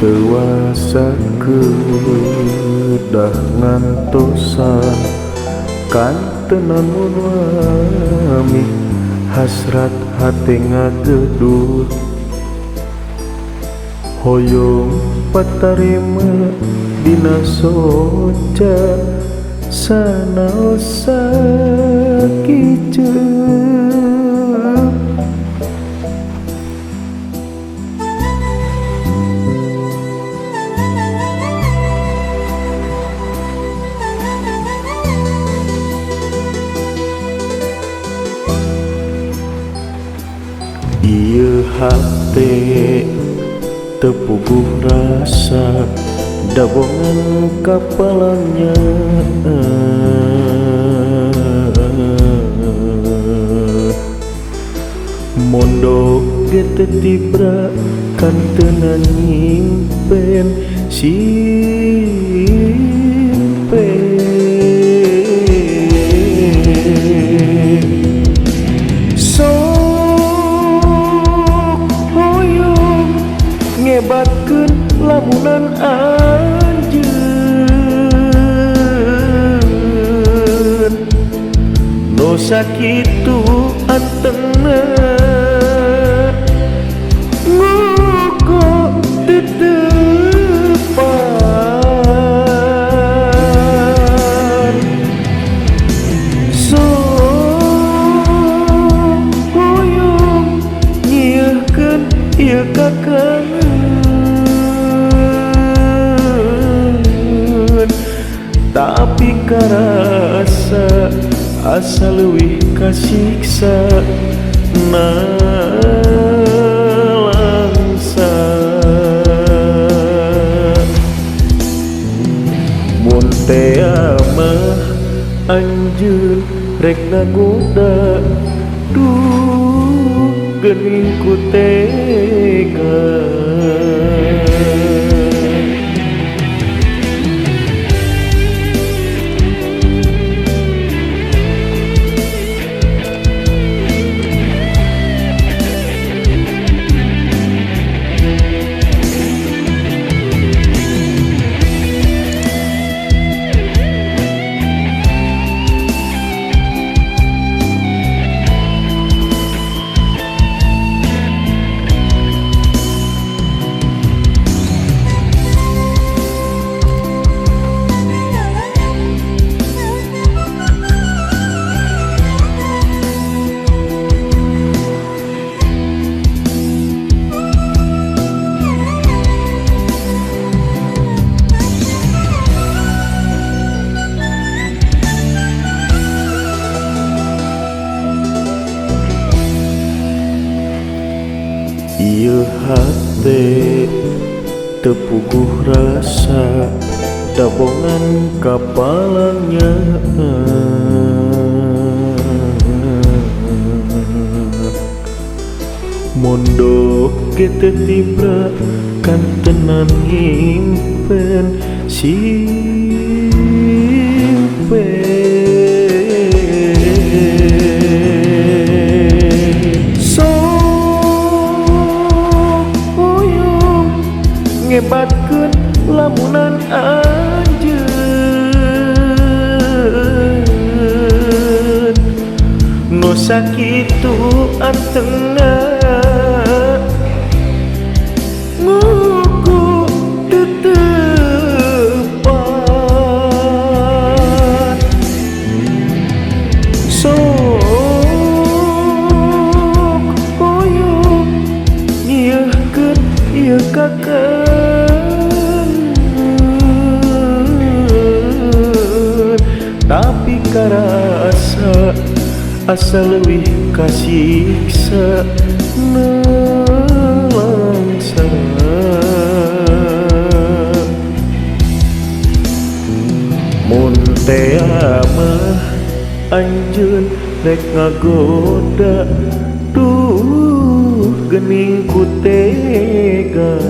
Teuasa kedah ngantosan kantenan mun wami hasrat hate ngagedut hoyong patarima dina soca sanaosa kiceuk. Ieu hate tepuguh rasa dabongan kapalanya mondok gete tibra kantenan nyimpen simpen ngebatkeun lamunan anjeun no sakitu antengna nguko tetepan sok hoyong nyieukeun ieu kakang tapi karasa asa leuwih kasiksa nalangsa mun teh mah anjeun rek ngagoda duh geuning ku tega. Ieu hate tepuguh rasa dabongan kapalanya mondok gete tibra kantenan nyimpen simpen ngebatkeun lamunan anjeun nu sakitu antengna nguku tetepan sok hoyong nyieukeun ieu kakang tapi karasa asa leuwih kasiksa nalangsa mun teh mah anjeun rek ngagoda duh geuning ku tega.